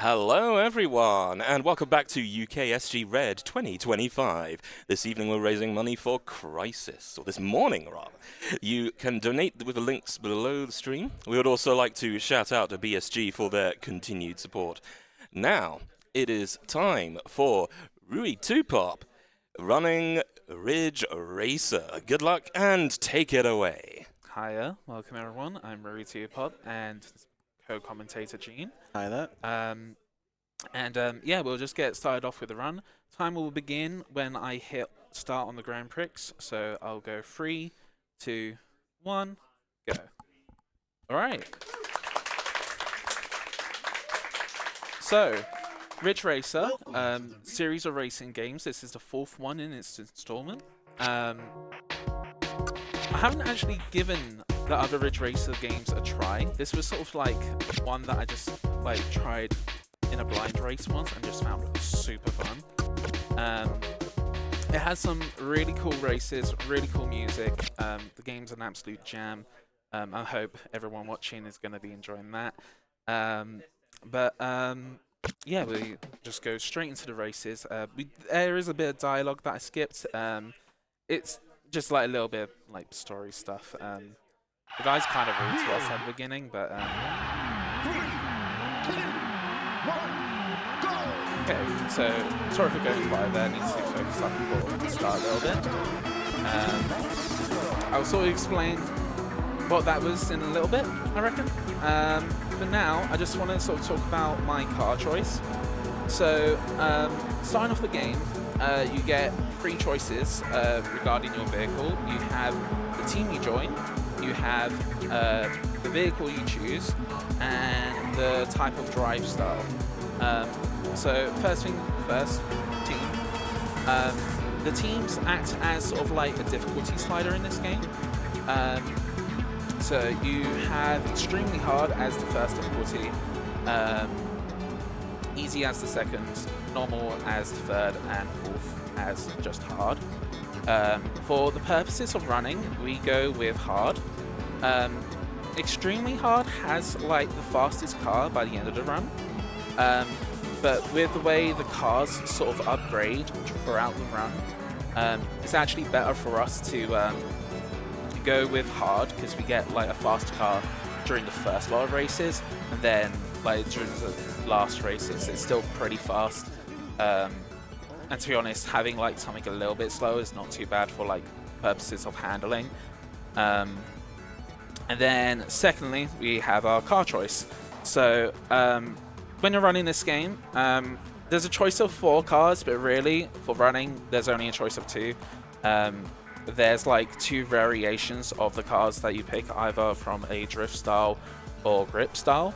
Hello everyone, and welcome back to UKSG Red 2025. This evening we're raising money for Crisis, or this morning rather. You can donate with the links below the stream. We would also like to shout out to BSG for their continued support. Now, it is time for rui2pop running Ridge Racer. Good luck and take it away. Hiya, welcome everyone. I'm rui2pop and co-commentator Gene. Hi there. Yeah, we'll just get started off with the run. Time will begin when I hit start on the Grand Prix. So I'll go 3, 2, 1, go. All right. So, Ridge Racer, series of racing games. This is the 4th one in its installment. I haven't actually given the other Ridge Racer games a try. This was sort of like one that I just tried in a blind race once and just found super fun. It has some really cool races, really cool music. The game's an absolute jam. I hope everyone watching is going to be enjoying that. Yeah, we just go straight into the races. There is a bit of dialogue that I skipped. It's just like a little bit of like story stuff. The guy's kind of rude to us at the beginning, but okay, so sorry for going by there. Need to focus up before we start a little bit. I'll sort of explain what that was in a little bit, I reckon. But now I just want to sort of talk about my car choice. So starting off the game, you get 3 choices regarding your vehicle. You have the team you join, you have the vehicle you choose, and the type of drive style. So first thing first, team. The teams act as sort of like a difficulty slider in this game. So you have extremely hard as the first difficulty, easy as the second, normal as the third, and fourth as just hard. For the purposes of running, we go with hard. Extremely hard has like the fastest car by the end of the run. But with the way the cars sort of upgrade throughout the run, it's actually better for us to go with hard because we get like a fast car during the first lot of races, and then like during the last races it's still pretty fast. And to be honest, having like something a little bit slower is not too bad for like purposes of handling. And then secondly, we have our car choice. So when you're running this game, there's a choice of 4 cars, but really for running there's only a choice of 2. There's like 2 variations of the cars that you pick, either from a drift style or grip style.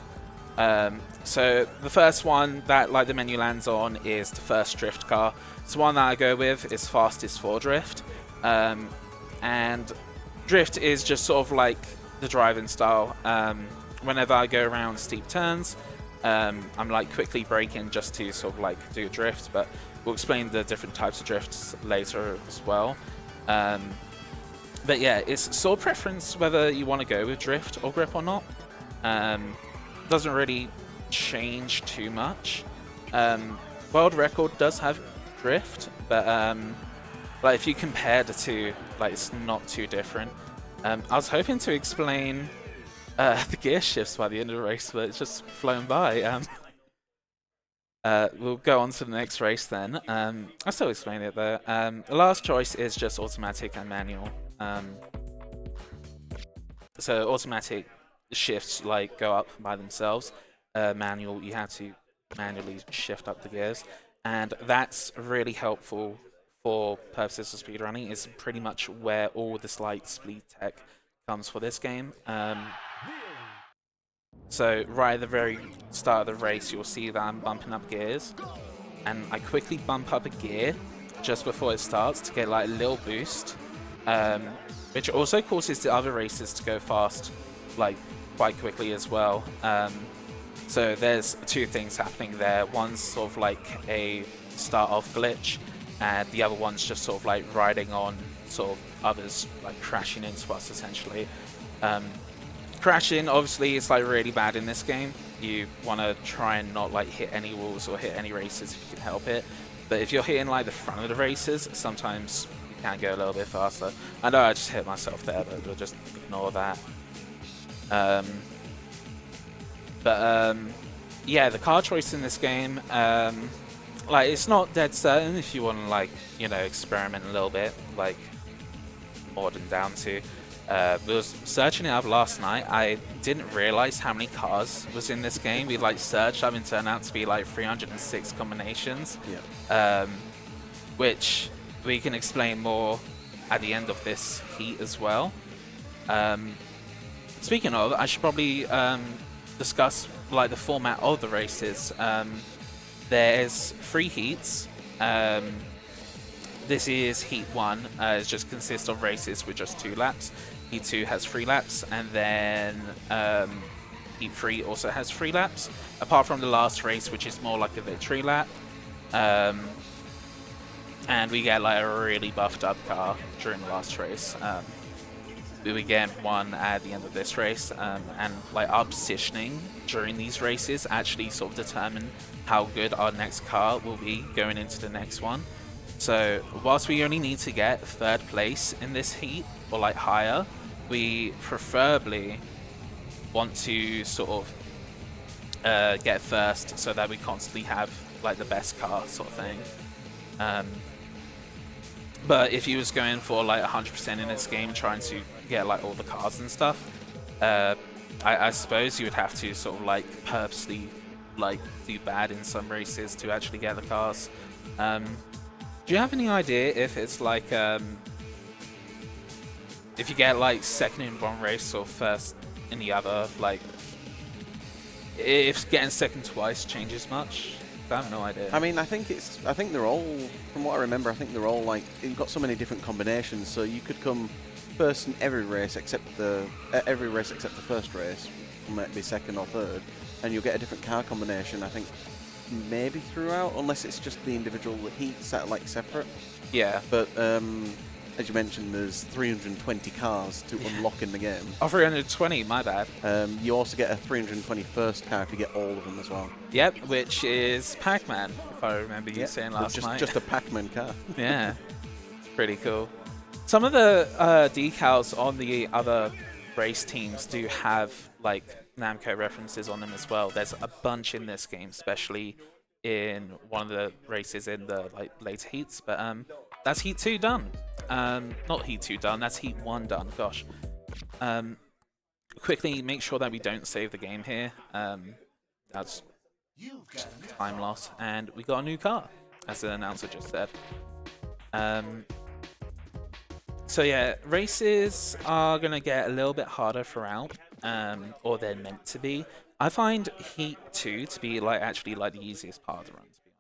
So the first one that like the menu lands on is the first drift car. It's the one that I go with. It's fastest for drift, and drift is just sort of like the driving style. Whenever I go around steep turns, I'm like quickly braking just to sort of like do a drift, but we'll explain the different types of drifts later as well. But yeah, it's sort of preference whether you want to go with drift or grip or not. Doesn't really change too much. World record does have drift, but like if you compare the two, like it's not too different. I was hoping to explain the gear shifts by the end of the race, but it's just flown by. We'll go on to the next race then. I'll still explain it though. The last choice is just automatic and manual. So automatic shifts like go up by themselves. Manual, you have to manually shift up the gears, and that's really helpful for purposes of speedrunning. It's pretty much where all this like speed tech comes for this game. So right at the very start of the race, you'll see that I'm bumping up gears, and I quickly bump up a gear just before it starts to get like a little boost, which also causes the other races to go fast, like quite quickly as well. So there's 2 things happening there. One's sort of like a start off glitch, and the other one's just sort of like riding on sort of others like crashing into us essentially. Crashing obviously is like really bad in this game. you want to try and not like hit any walls or hit any races if you can help it. But if you're hitting like the front of the races, sometimes you can go a little bit faster. I know I just hit myself there, but we'll just ignore that. Yeah, the car choice in this game, like it's not dead certain if you want to like, you know, experiment a little bit, like more than down to. We was searching it up last night. I didn't realize how many cars was in this game. We like searched up and turned out to be like 306 combinations, which we can explain more at the end of this heat as well. Speaking of, I should probably discuss like the format of the races. There's 3 heats. This is heat 1. It just consists of races with just 2 laps. Heat 2 has 3 laps, and then heat 3 also has 3 laps. Apart from the last race, which is more like a victory lap. And we get like a really buffed up car during the last race. We get one at the end of this race, and like our positioning during these races actually sort of determine how good our next car will be going into the next one. So whilst we only need to get 3rd place in this heat or like higher, we preferably want to sort of get 1st so that we constantly have like the best car sort of thing. But if you was going for like 100% in this game, trying to get like all the cars and stuff, I suppose you would have to sort of like purposely like do bad in some races to actually get the cars. Do you have any idea if it's like if you get like 2nd in one race or 1st in the other, like if getting 2nd twice changes much? I have no idea. I mean, I think they're all, from what I remember, I think they're all like, you've got so many different combinations, so you could come 1st in every race except the 1st race, might be 2nd or 3rd, and you'll get a different car combination. I think maybe throughout, unless it's just the individual heats that are like separate. Yeah. But as you mentioned, there's 320 cars to unlock in the game. Oh, 320, my bad. You also get a 321st car if you get all of them as well. Yep, which is Pac-Man, if I remember you saying last night. Just a Pac-Man car. Yeah, pretty cool. Some of the decals on the other race teams do have like Namco references on them as well. There's a bunch in this game, especially in one of the races in the like later heats. But that's heat 2 done. Not heat 2 done. That's heat 1 done. Gosh. Quickly make sure that we don't save the game here. That's time loss, and we got a new car, as the announcer just said. So yeah, races are gonna get a little bit harder throughout, or they're meant to be. I find Heat 2 to be like actually like the easiest part of the run, to be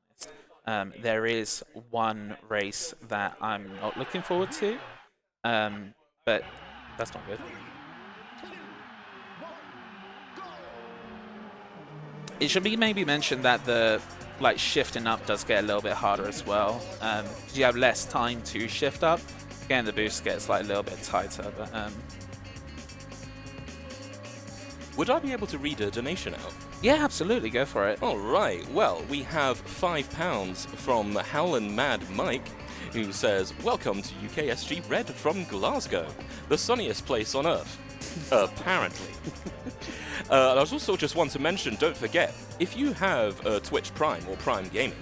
honest. There is one race that I'm not looking forward to, but that's not good. It should be maybe mentioned that the like shifting up does get a little bit harder as well. You have less time to shift up. Again, the boost gets like a little bit tighter, but would I be able to read a donation out? yeah, absolutely, go for it. All right. Well, we have £5 from Howlin' Mad Mike, who says, "Welcome to UKSG Red from Glasgow, the sunniest place on Earth." Apparently. And I also just want to mention, don't forget, if you have Twitch Prime or Prime Gaming,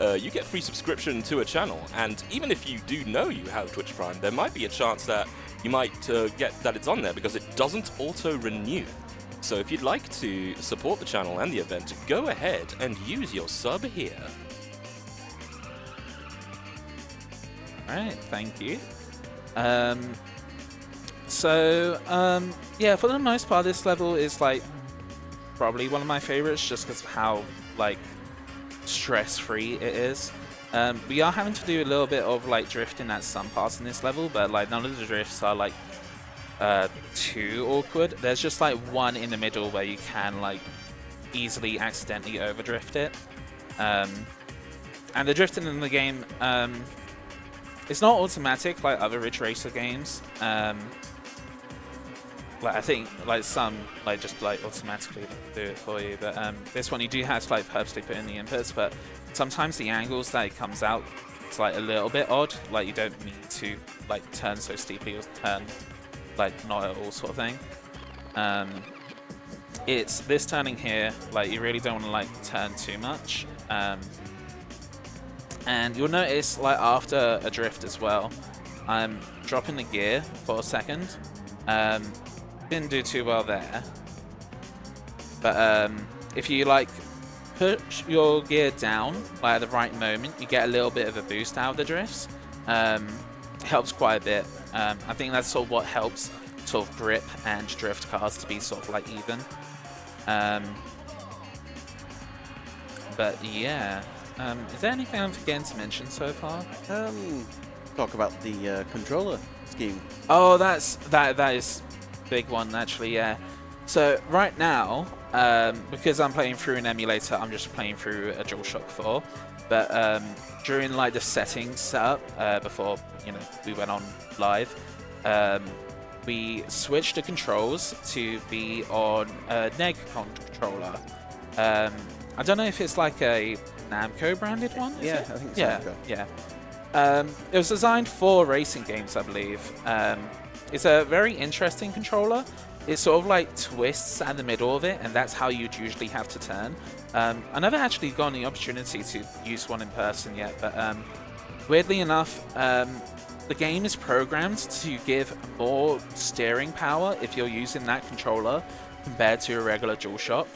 you get free subscription to a channel, and even if you do know you have Twitch Prime, there might be a chance that you might get that it's on there because it doesn't auto-renew. So if you'd like to support the channel and the event, go ahead and use your sub here. Alright, thank you. Yeah, for the most part, this level is like probably one of my favorites just because of how like stress-free it is. We are having to do a little bit of like drifting at some parts in this level, but like none of the drifts are like too awkward. There's just like one in the middle where you can like easily accidentally overdrift it. And the drifting in the game, it's not automatic like other Ridge Racer games. like I think like some like just like automatically do it for you, but this one you do have to like purposely put in the inputs, but sometimes the angles that it comes out, it's like a little bit odd. Like you don't need to like turn so steeply or turn like not at all sort of thing. It's this turning here, like you really don't want to like turn too much. And you'll notice like after a drift as well, I'm dropping the gear for a second. Didn't do too well there. But if you like push your gear down like at the right moment, you get a little bit of a boost out of the drifts. It helps quite a bit. I think that's sort of what helps sort of grip and drift cars to be sort of like even. But yeah, is there anything I'm forgetting to mention so far? Talk about the controller scheme. Oh, that is a big one actually. Yeah. So right now, because I'm playing through an emulator, I'm just playing through a DualShock 4. But during like the settings setup, before we went on live, we switched the controls to be on a neg controller. I don't know if it's like a Namco branded one. Yeah, I think it's Namco. Yeah. It was designed for racing games, I believe. It's a very interesting controller. It sort of like twists at the middle of it, and that's how you'd usually have to turn. I never actually got the opportunity to use one in person yet, but weirdly enough, the game is programmed to give more steering power if you're using that controller compared to a regular DualShock.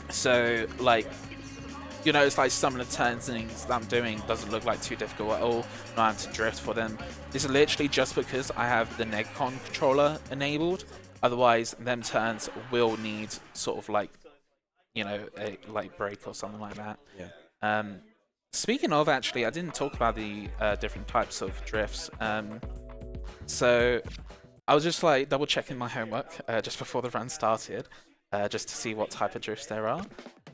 So, like, it's like some of the turns and things that I'm doing doesn't look like too difficult at all. Not having to drift for them. This is literally just because I have the Negcon controller enabled. Otherwise, them turns will need sort of like, a like brake or something like that. Yeah. Speaking of, actually, I didn't talk about the different types of drifts. So I was just like double checking my homework just before the run started, just to see what type of drifts there are.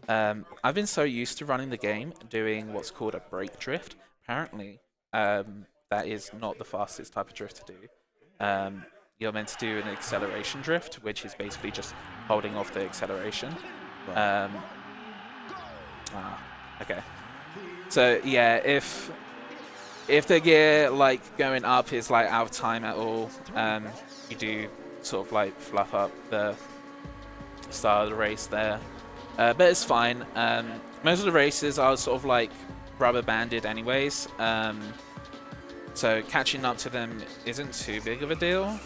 I've been so used to running the game doing what's called a brake drift. Apparently, that is not the fastest type of drift to do. You're meant to do an acceleration drift, which is basically just holding off the acceleration. Right. Okay. So yeah, if the gear like going up is like out of time at all, you do sort of like fluff up the start of the race there. But it's fine. Most of the races are sort of like rubber banded anyways, so catching up to them isn't too big of a deal.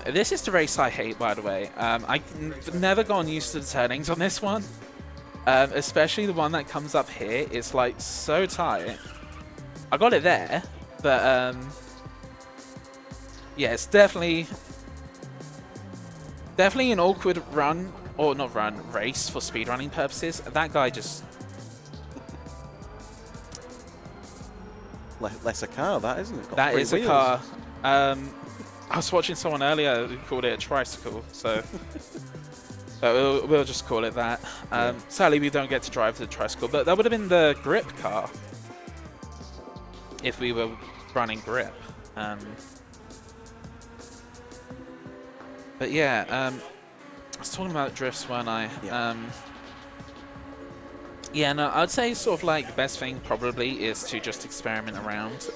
This is the race I hate, by the way. I've never gotten used to the turnings on this one, especially the one that comes up here. It's like so tight. I got it there, but yeah, it's definitely an awkward run, or not run, race for speedrunning purposes. That guy just... Less a car, that isn't it? That is a car. I was watching someone earlier who called it a tricycle, so we'll just call it that. Sadly, we don't get to drive the tricycle, but that would have been the grip car if we were running grip. But yeah, I was talking about drifts, weren't I? Yeah. Yeah, no, I'd say sort of like the best thing probably is to just experiment around.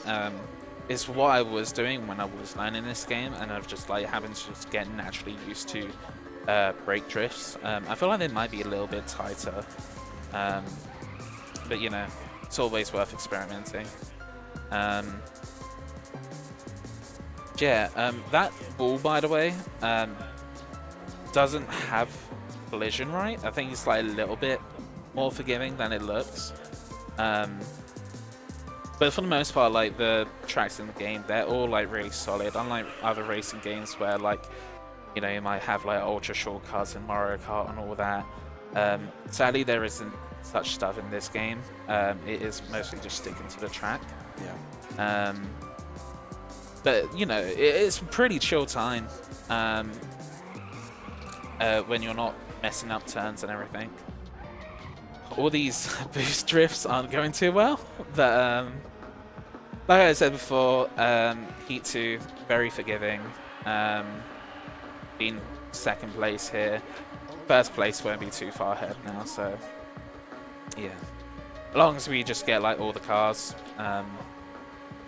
It's what I was doing when I was learning this game, and I've just like having to just get naturally used to brake drifts. I feel like they might be a little bit tighter, but it's always worth experimenting. That ball, by the way, doesn't have collision right. I think it's like a little bit more forgiving than it looks. But for the most part, like the tracks in the game, they're all like really solid. Unlike other racing games where like, you might have like ultra shortcuts in Mario Kart and all that. Sadly, there isn't such stuff in this game. It is mostly just sticking to the track. Yeah. But it's a pretty chill time when you're not messing up turns and everything. All these boost drifts aren't going too well, but Like I said before, Heat 2, very forgiving. Been second place here. First place won't be too far ahead now, so yeah. As long as we just get like all the cars.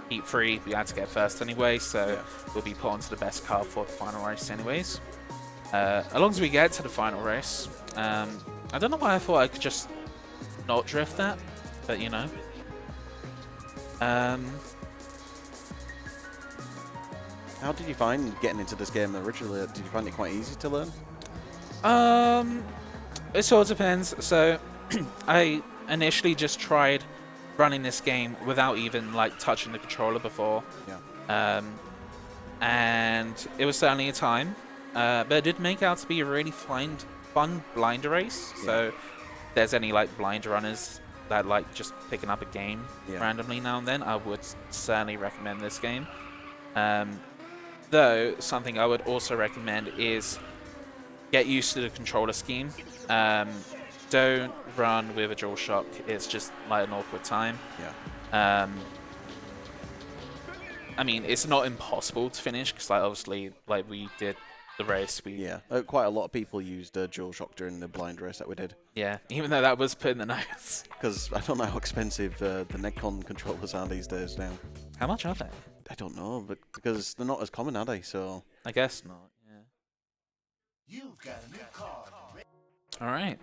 Heat 3, we had to get first anyway, so we'll be put onto the best car for the final race anyways. As long as we get to the final race. I don't know why I thought I could just not drift that, but you know. How did you find getting into this game originally? Did you find it quite easy to learn? It sort of depends. So I initially just tried running this game without even like touching the controller before. Yeah. And it was certainly a time. But it did make out to be a really fun blind race. Yeah. So if there's any like blind runners that like just picking up a game randomly now and then, I would certainly recommend this game. Though something I would also recommend is get used to the controller scheme. Don't run with a DualShock. It's just like an awkward time. Yeah. I mean, it's not impossible to finish because like obviously like we did the race. Yeah. Quite a lot of people used DualShock during the blind race that we did. Yeah, even though that was put in the notes. Because I don't know how expensive the Necon controllers are these days now. How much are they? I don't know, but because they're not as common, are they? So I guess not. Yeah. You've got a new car. All right.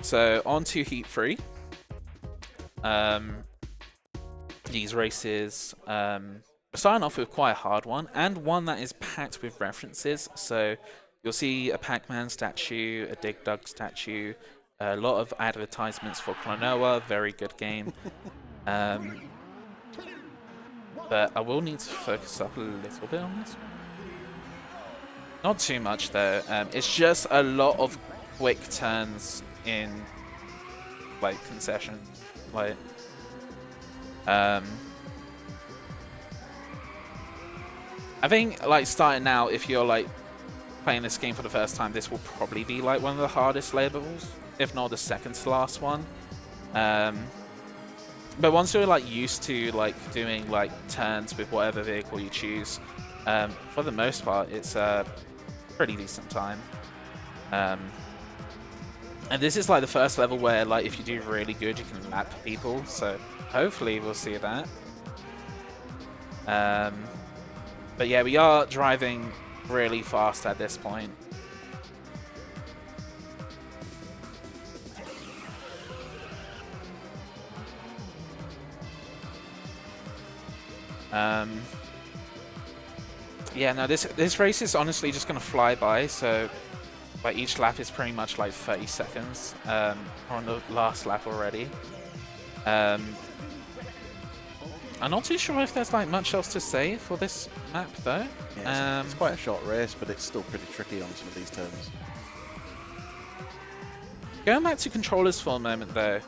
So on to Heat 3. These races, we're starting off with quite a hard one, and one that is packed with references. So you'll see a Pac-Man statue, a Dig Dug statue, a lot of advertisements for Klonoa. Very good game. But I will need to focus up a little bit on this one. Not too much though. It's just a lot of quick turns in like concession. Like I think like starting out, if you're like playing this game for the first time, this will probably be like one of the hardest levels, if not the second to last one. But once you're like used to like doing like turns with whatever vehicle you choose, for the most part, it's a pretty decent time. And this is like the first level where like if you do really good, you can lap people. So hopefully we'll see that. But yeah, we are driving really fast at this point. Yeah, no, this race is honestly just gonna fly by. So, like each lap is pretty much like 30 seconds. We're on the last lap already. I'm not too sure if there's like much else to say for this map though. yeah, it's quite a short race, but it's still pretty tricky on some of these turns. Going back to controllers for a moment though,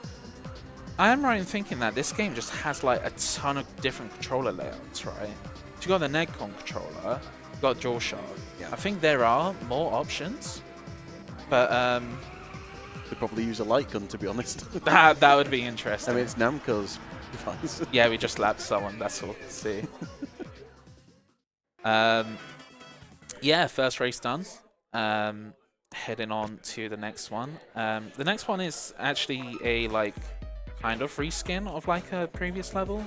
I am right in thinking that this game just has like a ton of different controller layouts, right? So you got the Negcon controller, you got DualShock. Yeah. I think there are more options, but Could probably use a light gun, to be honest. that would be I interesting. mean, it's Namco's device. Yeah, we just lapped someone. That's all. Let's see. Yeah, first race done. Heading on to the next one. The next one is actually a like kind of reskin of like a previous level.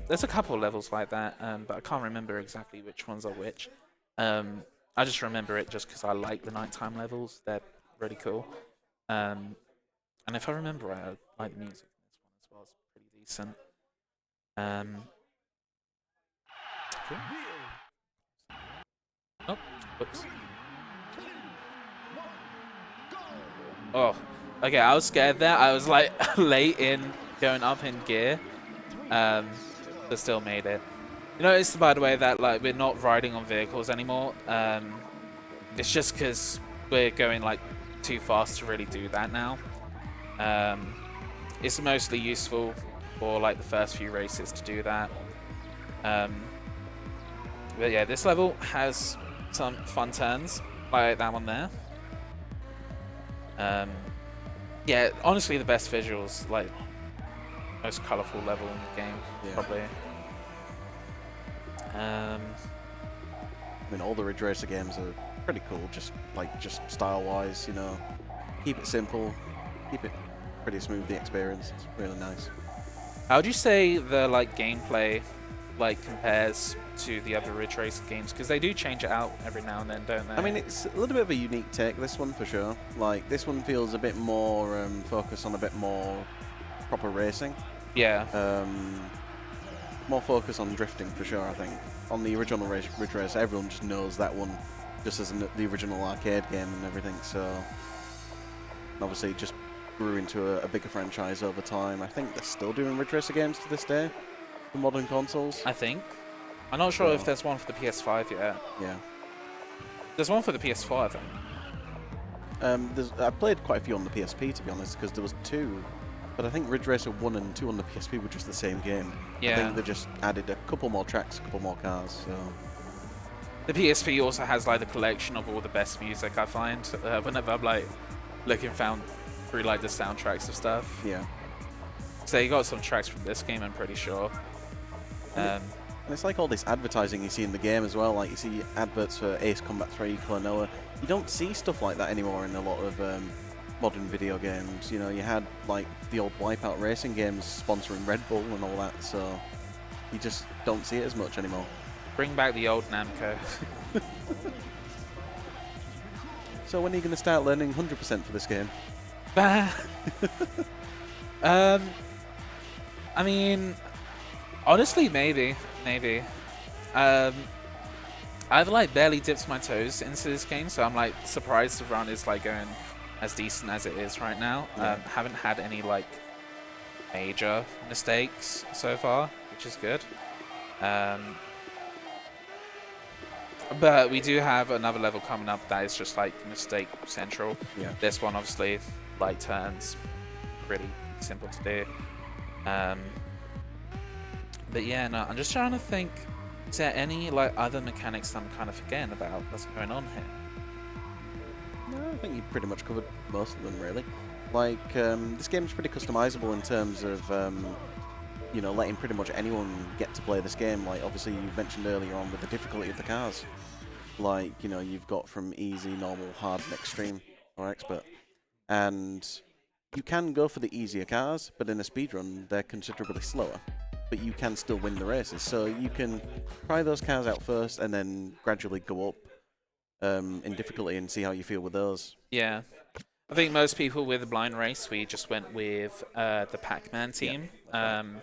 There's a couple of levels like that, but I can't remember exactly which ones are which. I just remember it just because I like the nighttime levels. They're really cool. And if I remember right, I like the music in this one as well. It's pretty decent. Cool. Oh, whoops. Oh, okay, I was scared there. I was like late in going up in gear, but still made it. You notice, by the way, that like we're not riding on vehicles anymore. It's just because we're going like too fast to really do that now. It's mostly useful for like the first few races to do that. But yeah, this level has some fun turns, like that one there. Yeah, honestly, the best visuals, like most colourful level in the game, Yeah. probably. I mean, all the Ridge Racer games are pretty cool, just style-wise, you know. Keep it simple, keep it pretty smooth, the experience. It's really nice. How would you say the like gameplay like compares to the other Ridge Racer games? Because they do change it out every now and then, don't they? I mean, it's a little bit of a unique take, this one, for sure. Like, this one feels a bit more focused on a bit more proper racing. yeah. More focus on drifting, for sure, I think. On the original Ridge Racer, everyone just knows that one just as the original arcade game and everything, so... Obviously, it just grew into a bigger franchise over time. I think they're still doing Ridge Racer games to this day for modern consoles. I think. I'm not sure So- if there's one for the PS5 yet. Yeah. There's one for the PS4, I think. I played quite a few on the PSP, to be honest, because there was 2. But I think Ridge Racer 1 and 2 on the PSP were just the same game. I Yeah. think they just added a couple more tracks, a couple more cars, so... The PSP also has like the collection of all the best music I find whenever I'm like looking through like the soundtracks of stuff. Yeah. So you got some tracks from this game, I'm pretty sure. And it's like all this advertising you see in the game as well. Like, you see adverts for Ace Combat 3, Klonoa. You don't see stuff like that anymore in a lot of modern video games. You know, you had like the old Wipeout racing games sponsoring Red Bull and all that, so you just don't see it as much anymore. Bring back the old Namco. So when are you going to start learning 100% for this game? I mean, honestly, maybe. I've like barely dipped my toes into this game, so I'm like surprised the run is like going as decent as it is right now. Yeah. Haven't had any like major mistakes so far, which is good. But we do have another level coming up that is just like mistake central. Yeah. This one obviously like turns pretty simple to do. But yeah, no, I'm just trying to think, is there any like other mechanics I'm kind of forgetting about that's going on here? No, I think you pretty much covered most of them, really. Like, this game's pretty customizable in terms of, you know, letting pretty much anyone get to play this game. Like, obviously, you mentioned earlier on with the difficulty of the cars. Like, you know, you've got from easy, normal, hard, and extreme, or expert. And you can go for the easier cars, but in a speedrun, they're considerably slower. But you can still win the races. So you can try those cars out first and then gradually go up in difficulty and see how you feel with those. Yeah. I think most people with the blind race, we just went with the Pac-Man team. And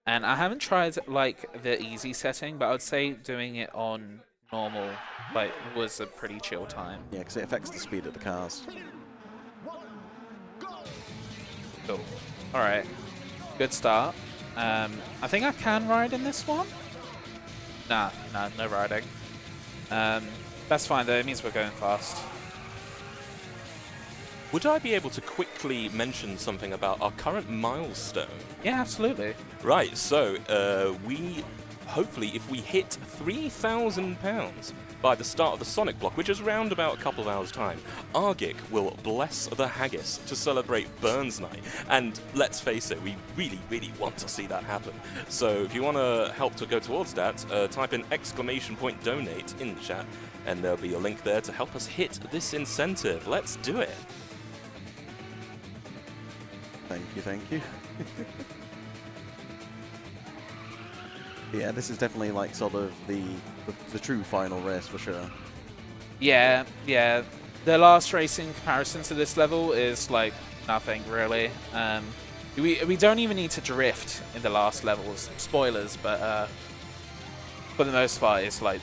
I haven't tried like the easy setting, but I would say doing it on normal like was a pretty chill time. Yeah, because it affects the speed of the cars. Cool. All right. Good start. I think I can ride in this one. Nah, no riding. That's fine though. It means we're going fast. Would I be able to quickly mention something about our current milestone? Yeah, absolutely. Right, so we hopefully, if we hit £3,000 by the start of the Sonic block, which is around about a couple of hours' time, Argic will bless the haggis to celebrate Burns Night. And let's face it, we really, really want to see that happen. So if you want to help to go towards that, type in !donate in the chat, and there'll be a link there to help us hit this incentive. Let's do it. Thank you. Yeah, this is definitely like sort of the true final race for sure. Yeah. The last race in comparison to this level is like nothing really. We don't even need to drift in the last levels. Spoilers, but for the most part, it's like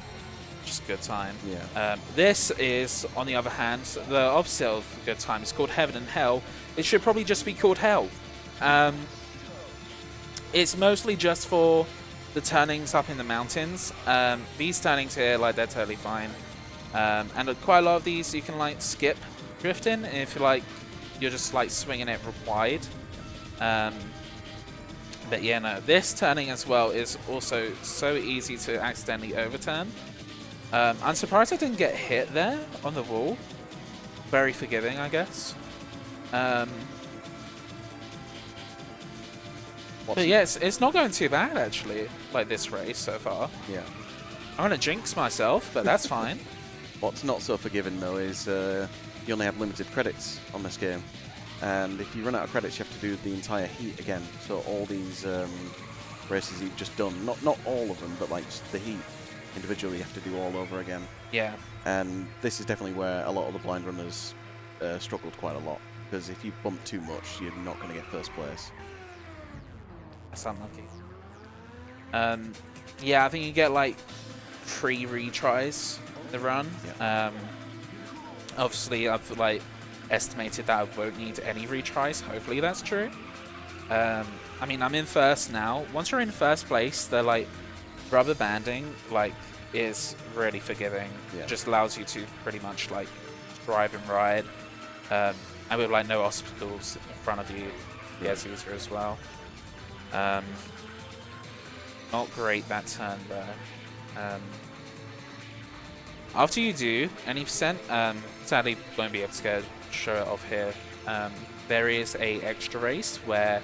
just a good time. Yeah. This is, on the other hand, the opposite of good time. It's called Heaven and Hell. It should probably just be called Hell. It's mostly just for the turnings up in the mountains. These turnings here, like, they're totally fine. And quite a lot of these you can like skip drifting if you like you're just like swinging it wide. But yeah, no, this turning as well is also so easy to accidentally overturn. I'm surprised I didn't get hit there on the wall. Very forgiving, I guess. But yeah, it's not going too bad actually, like this race so far. Yeah. I'm gonna jinx myself, but that's fine. What's not so forgiving though is you only have limited credits on this game, and if you run out of credits, you have to do the entire heat again. So all these races you've just done, not all of them, but like just the heat individually, you have to do all over again. Yeah. And this is definitely where a lot of the blind runners struggled quite a lot, because if you bump too much, you're not going to get first place. That's unlucky. Yeah, I think you get like 3 retries the run. Yeah. Obviously, I've like estimated that I won't need any retries. Hopefully, that's true. I mean, I'm in first now. Once you're in first place, the like rubber banding like is really forgiving. Yeah. It just allows you to pretty much like drive and ride, and with like no obstacles in front of you. Yeah, it's easier as well. Not great that turn there. After you do any percent, sadly won't be able to show it off here. There is a extra race where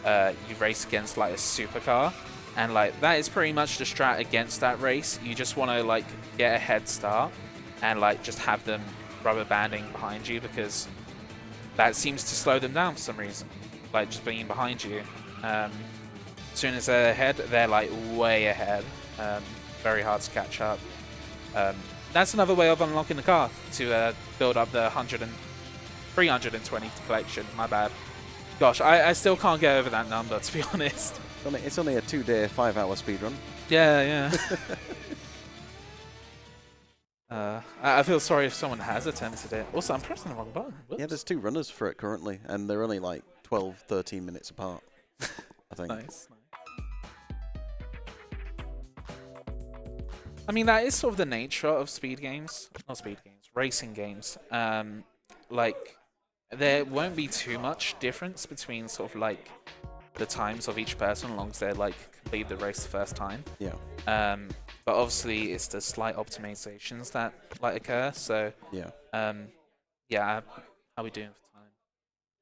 you race against like a supercar, and like that is pretty much the strat against that race. You just want to like get a head start and like just have them rubber banding behind you, because that seems to slow them down for some reason. Like just being behind you. As soon as they're ahead, they're like way ahead. Very hard to catch up. That's another way of unlocking the car, to build up the 320 collection. My bad. Gosh, I still can't get over that number, to be honest. It's only a 2-day, 5-hour speedrun. Yeah. I feel sorry if someone has attempted it. Also, I'm pressing the wrong button. Whoops. Yeah, there's 2 runners for it currently, and they're only like 12, 13 minutes apart, I think. Nice. I mean, that is sort of the nature of racing games. Like, there won't be too much difference between sort of like the times of each person, as long as they like complete the race the first time. Yeah. But obviously, it's the slight optimizations that like occur. So yeah. Yeah. How are we doing for time?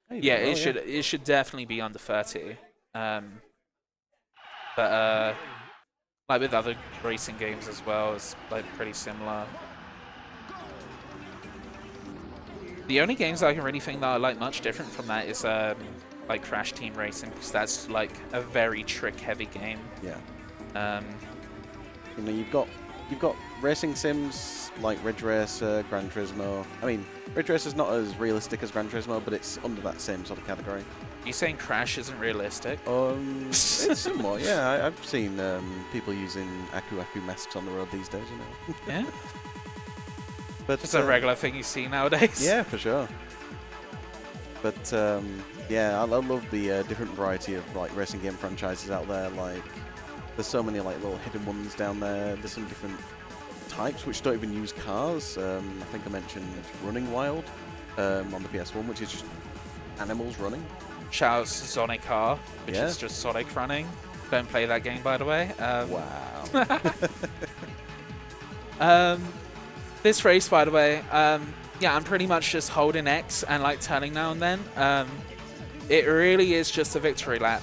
Hey, Yeah, well, it should definitely be under 30. But like with other racing games as well, it's like pretty similar. The only games I can really think that are like much different from that is like Crash Team Racing, because that's like a very trick-heavy game. Yeah. You know, you've got racing sims like Ridge Racer, Gran Turismo. I mean, Ridge Racer's not as realistic as Gran Turismo, but it's under that same sort of category. You saying Crash isn't realistic? It's somewhat, yeah. I've seen people using Aku masks on the road these days, you know. Yeah. But It's a regular thing you see nowadays. Yeah, for sure. But yeah, I love the different variety of like racing game franchises out there. Like, there's so many like little hidden ones down there. There's some different types which don't even use cars. I think I mentioned Running Wild on the PS1, which is just animals running. Shout out to Sonic Car, which Yeah. is just Sonic running. Don't play that game, by the way. Wow. This race, by the way, yeah, I'm pretty much just holding X and like turning now and then. It really is just a victory lap.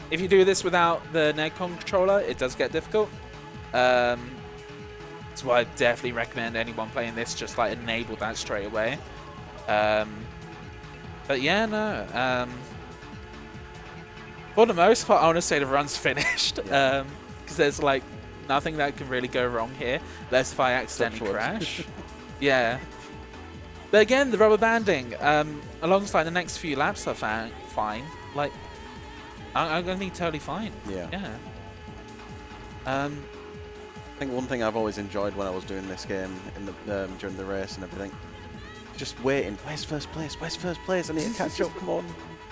If you do this without the Nedcom controller, it does get difficult. That's why I definitely recommend anyone playing this just like enable that straight away. But yeah, no. For the most part, I want to say the run's finished, because there's like nothing that can really go wrong here, unless if I accidentally crash. Yeah. But again, the rubber banding, alongside the next few laps are fine. Like, I'm going to be totally fine. Yeah. Yeah. I think one thing I've always enjoyed when I was doing this game in the during the race and everything, just waiting. Where's first place? Where's first place? I need to catch up. Come on,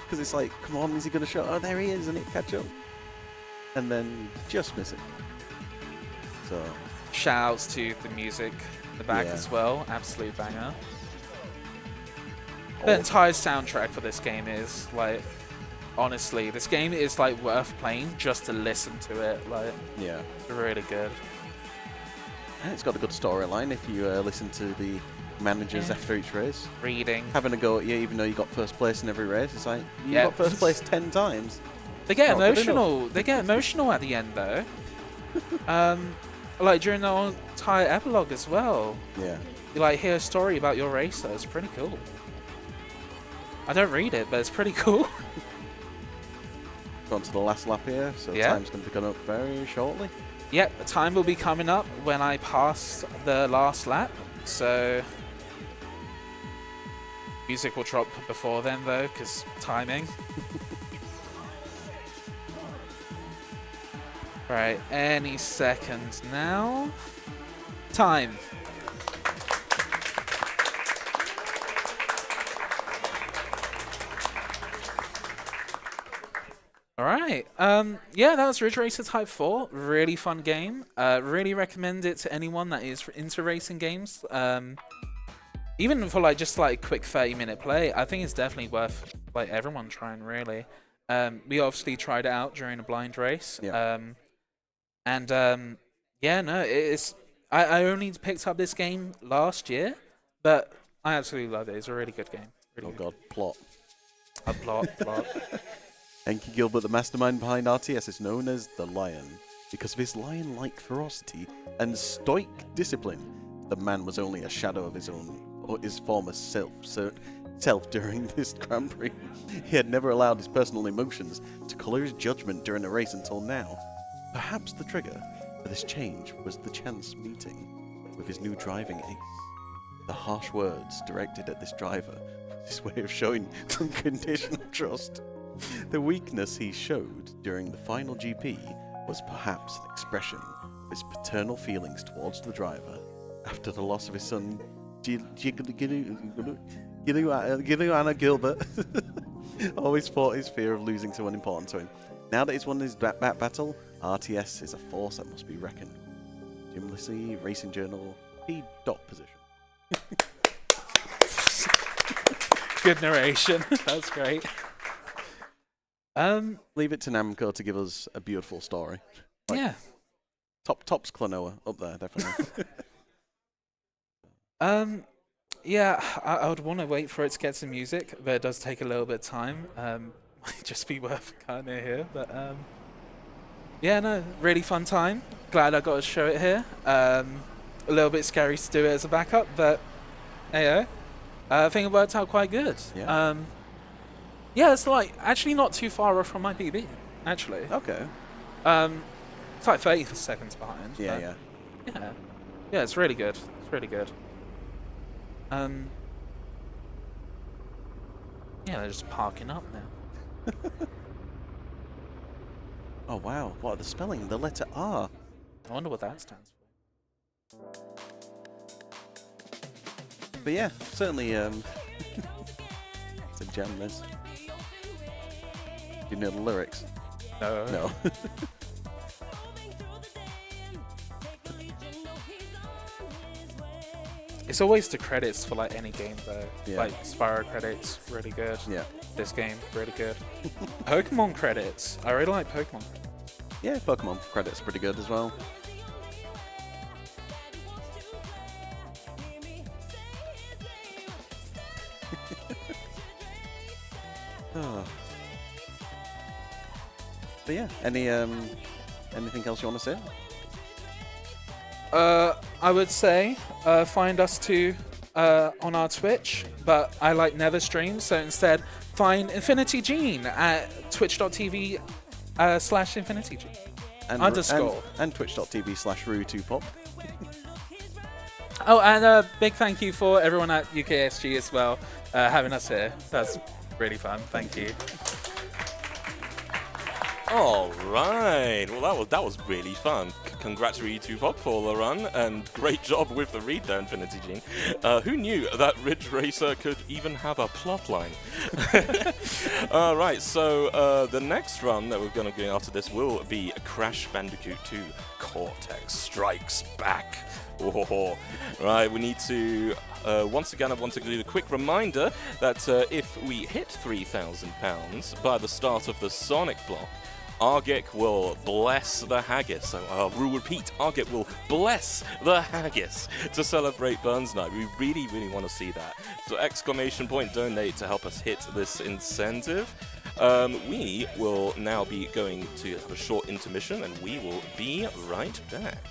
because it's like, come on, is he going to show? Oh, there he is. I need to catch up, and then just miss it. So, Shouts to the music in the back Yeah. as well. Absolute banger. The entire soundtrack for this game is like, honestly, this game is like worth playing just to listen to it. Like, yeah. it's really good. And it's got a good storyline if you listen to the managers Yeah. after each race. Reading. Having a go at you even though you got first place in every race. It's like, you Yeah. got first place 10 times. They get Not good enough. emotional. They get emotional at the end, though. Like during the entire epilogue as well. Yeah. You like hear a story about your racer. It's pretty cool. I don't read it, but it's pretty cool. Gone to the last lap here, so Yeah. time's going to be coming up very shortly. Yep, the time will be coming up when I pass the last lap. So music will drop before then, though, because timing. Right, any second now. Time. Alright, yeah, that was Ridge Racer Type 4. Really fun game. Really recommend it to anyone that is into racing games. Even for like just like a quick 30-minute play, I think it's definitely worth like everyone trying, really. We obviously tried it out during a blind race. Yeah. Yeah, no, it's... I only picked up this game last year, but I absolutely love it. It's a really good game. Really Oh good. god, plot. A plot. Enki Gilbert, the mastermind behind RTS, is known as the Lion. Because of his lion-like ferocity and stoic discipline, the man was only a shadow of his own, or his former self during this Grand Prix. He had never allowed his personal emotions to colour his judgment during a race until now. Perhaps the trigger for this change was the chance meeting with his new driving ace. The harsh words directed at this driver was his way of showing unconditional trust. The weakness he showed during the final GP was perhaps an expression of his paternal feelings towards the driver after the loss of his son, Giuliano Gilbert. Always fought his fear of losing someone important to him. Now that he's won his battle, RTS is a force that must be reckoned with. Jim Lissy, Racing Journal, P. Position. Good narration. That's great. Leave it to Namco to give us a beautiful story. Like, Yeah. Tops Klonoa up there, definitely. Yeah, I would want to wait for it to get some music, but it does take a little bit of time. Might just be worth cutting it here, but yeah, no, really fun time. Glad I got to show it here. A little bit scary to do it as a backup, but hey, I think it worked out quite good. Yeah. Yeah, it's like actually not too far off from my PB, actually. Okay. It's like 30 seconds behind. Yeah, but yeah. Yeah, it's really good. It's really good. Yeah, they're just parking up now. Oh wow, what are the spelling? The letter R. I wonder what that stands for. But yeah, certainly it's a gem this. Do you know the lyrics? No. No. It's always the credits for like any game though. Yeah. Like Spyro credits, really good. Yeah. This game, really good. Pokemon credits. I really like Pokemon. Yeah, Pokemon credits pretty good as well. Oh. But yeah, anything else you want to say? I would say find us too on our Twitch, but I like never stream, so instead find Infinity Gene at twitch.tv/InfinityGene. And twitch.tv/rui2pop. Oh, and a big thank you for everyone at UKSG as well, having us here. That's really fun. Thank you. All right. Well, that was really fun. Congrats, rui2pop, for the run, and great job with the read there, Infinity Gene. Who knew that Ridge Racer could even have a plot line? All right. So the next run that we're going to go after this will be Crash Bandicoot 2: Cortex Strikes Back. Oh, right, we need to, once again, I want to do a quick reminder that if we hit £3,000 by the start of the Sonic block, Argic will bless the haggis. So we'll repeat, Argic will bless the haggis to celebrate Burns Night. We really, really want to see that. So ! Donate to help us hit this incentive. We will now be going to have a short intermission, and we will be right back.